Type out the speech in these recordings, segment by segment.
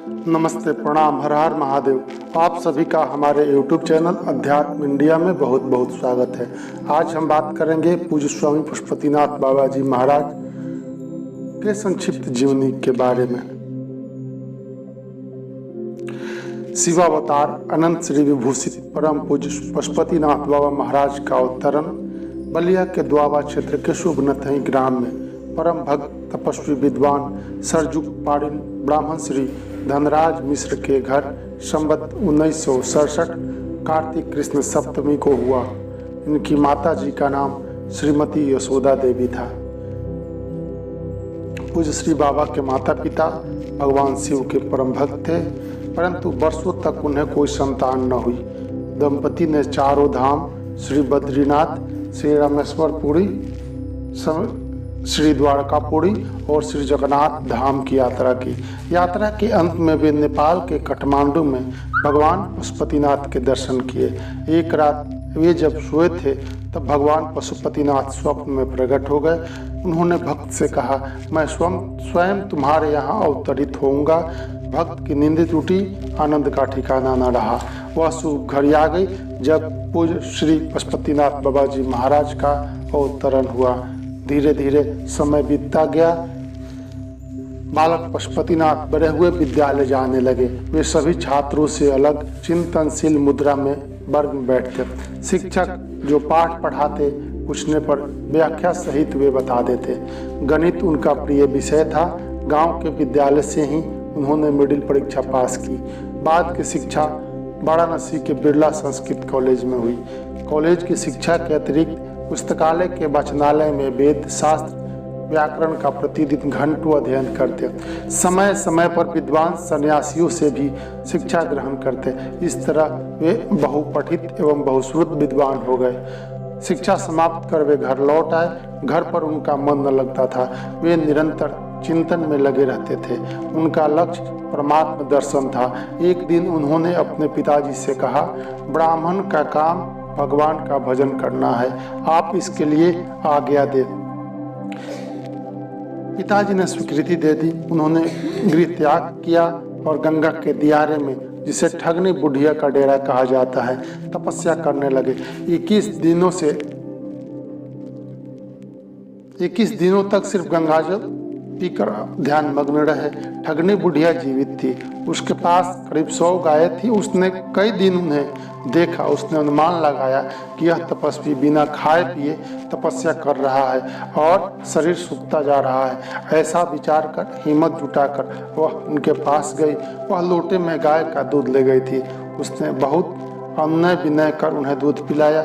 नमस्ते, प्रणाम, हर हर महादेव। आप सभी का हमारे YouTube चैनल अध्यात्म इंडिया में बहुत बहुत स्वागत है। आज हम बात करेंगे पूज्य स्वामी पशुपतिनाथ बाबा जी महाराज के संक्षिप्त जीवनी के बारे में। शिवावतार अनंत श्री विभूषित परम पूज्य पशुपतिनाथ बाबा महाराज का अवतरण बलिया के द्वाबा क्षेत्र के शुभनथई ग्राम में परम भक्त तपस्वी विद्वान सरजुग पाड़िन ब्राह्मण श्री धनराज मिश्र के घर संवत 1967 कार्तिक कृष्ण सप्तमी को हुआ। इनकी माता जी का नाम श्रीमती यशोदा देवी था। पूज्य श्री बाबा के माता पिता भगवान शिव के परम भक्त थे, परंतु वर्षों तक उन्हें कोई संतान न हुई। दंपति ने चारों धाम श्री बद्रीनाथ, श्री रामेश्वरपुरी, श्री द्वारकापुरी और श्री जगन्नाथ धाम की यात्रा की। यात्रा के अंत में वे नेपाल के काठमांडू में भगवान पशुपतिनाथ के दर्शन किए। एक रात वे जब सोए थे तब भगवान पशुपतिनाथ स्वप्न में प्रकट हो गए। उन्होंने भक्त से कहा, मैं स्वयं तुम्हारे यहाँ अवतरित होऊंगा। भक्त की नींद टूटी, आनंद का ठिकाना न रहा। वह शुभ घड़ी आ गई जब पूज्य श्री पशुपतिनाथ बाबा जी महाराज का अवतरण हुआ। धीरे धीरे समय बीतता गया। बालक पशुपतिनाथ बड़े हुए विद्यालय जाने लगे। वे सभी छात्रों से अलग चिंतनशील मुद्रा में वर्ग में बैठते। शिक्षक जो पाठ पढ़ाते, पूछने पर व्याख्या सहित वे बता देते। गणित उनका प्रिय विषय था। गांव के विद्यालय से ही उन्होंने मिडिल परीक्षा पास की। बाद की शिक्षा वाराणसी के बिरला संस्कृत कॉलेज में हुई। कॉलेज की शिक्षा के अतिरिक्त पुस्तकालय के वाचनालय में वेद शास्त्र व्याकरण का प्रतिदिन घंटों अध्ययन करते। समय समय पर विद्वान सन्यासियों से भी शिक्षा ग्रहण करते। इस तरह वे बहुपठित एवं बहुश्रुत विद्वान हो गए। शिक्षा समाप्त कर वे घर लौट आए। घर पर उनका मन न लगता था। वे निरंतर चिंतन में लगे रहते थे। उनका लक्ष्य परमात्मा दर्शन था। एक दिन उन्होंने अपने पिताजी से कहा, ब्राह्मण का काम भगवान का भजन करना है, आप इसके लिए आज्ञा दे। पिताजी ने स्वीकृति दे दी। उन्होंने गृह त्याग किया और गंगा के दियारे में, जिसे ठगनी बुढ़िया का डेरा कहा जाता है, तपस्या करने लगे। 21 दिनों तक सिर्फ गंगाजल पीकर ध्यान मग्न रहे। ठगनी बुढ़िया जीवित थी। उसके पास करीब 100 गायें थी। उसने कई दिन उन्हें देखा। उसने अनुमान लगाया कि यह तपस्वी बिना खाए पिए तपस्या कर रहा है और शरीर सूखता जा रहा है। ऐसा विचार कर हिम्मत जुटाकर वह उनके पास गई। वह लोटे में गाय का दूध ले गई थी। उसने बहुत अनुनय विनय कर उन्हें दूध पिलाया।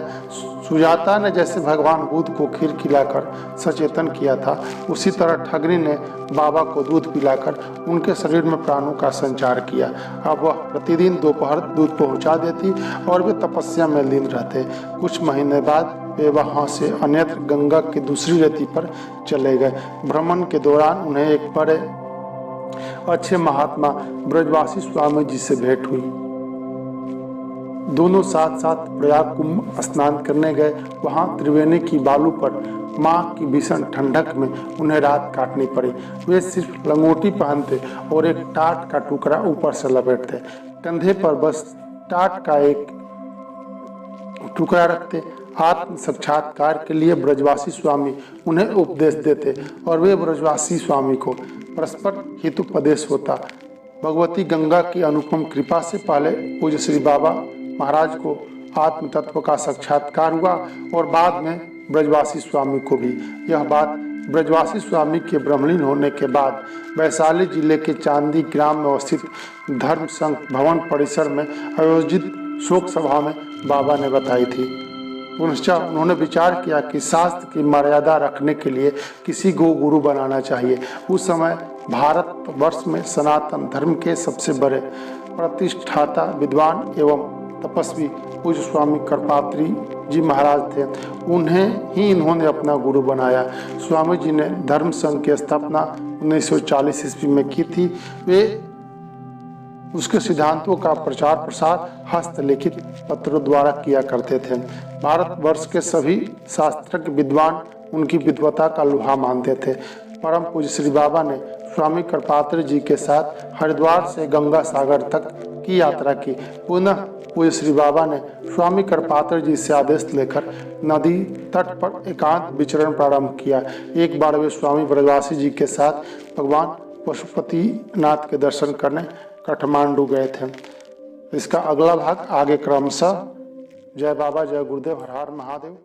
सुजाता ने जैसे भगवान बुद्ध को खीर खिलाकर सचेतन किया था, उसी तरह ठगनी ने बाबा को दूध पिलाकर उनके शरीर में प्राणों का संचार किया। अब वह प्रतिदिन दोपहर दूध पहुंचा देती और वे तपस्या में लीन रहते। कुछ महीने बाद वे वहां से अन्यत्र गंगा की दूसरी रेती पर चले गए। भ्रमण के दौरान उन्हें एक बड़े अच्छे महात्मा ब्रजवासी स्वामी जी से भेंट हुई। दोनों साथ साथ प्रयाग कुंभ स्नान करने गए। वहां त्रिवेणी की बालू पर माह की भीषण ठंडक में उन्हें रात काटनी पड़ी। वे सिर्फ लंगोटी पहनते और एक टाट का टुकड़ा ऊपर से लपेटते। कंधे पर बस टाट का एक टुकड़ा रखते। आत्म साक्षात्कार के लिए ब्रजवासी स्वामी उन्हें उपदेश देते और वे ब्रजवासी स्वामी को परस्पर हितोपदेश होता। भगवती गंगा की अनुपम कृपा से पहले पूज्य श्री बाबा महाराज को आत्म तत्व का साक्षात्कार हुआ और बाद में ब्रजवासी स्वामी को भी। यह बात ब्रजवासी स्वामी के ब्रह्मलीन होने के बाद वैशाली जिले के चांदी ग्राम में अवस्थित धर्म संघ भवन परिसर में आयोजित शोक सभा में बाबा ने बताई थी। पुनश्च उन्होंने विचार किया कि शास्त्र की मर्यादा रखने के लिए किसी को गुरु बनाना चाहिए। उस समय भारत वर्ष में सनातन धर्म के सबसे बड़े प्रतिष्ठाता विद्वान एवं तपस्वी पूज्य स्वामी करपात्री जी महाराज थे। उन्हें ही इन्होंने अपना गुरु बनाया। स्वामी जी ने धर्म संघ की स्थापना 1940 ईस्वी में की थी। वे उसके सिद्धांतों का प्रचार प्रसार हस्तलिखित पत्रों द्वारा किया करते थे। भारतवर्ष के सभी शास्त्रज्ञ विद्वान उनकी विद्वता का लोहा मानते थे। परम पूज्य श्री बाबा ने स्वामी कृपात्र जी के साथ हरिद्वार से गंगा सागर तक की यात्रा की। पुनः पूज्य श्री बाबा ने स्वामी कृपात्र जी से आदेश लेकर नदी तट पर एकांत विचरण प्रारंभ किया। एक बार वे स्वामी ब्रजवासी जी के साथ भगवान पशुपतिनाथ के दर्शन करने काठमांडू गए थे। इसका अगला भाग आगे क्रमशः। जय बाबा, जय गुरुदेव, हर हर महादेव।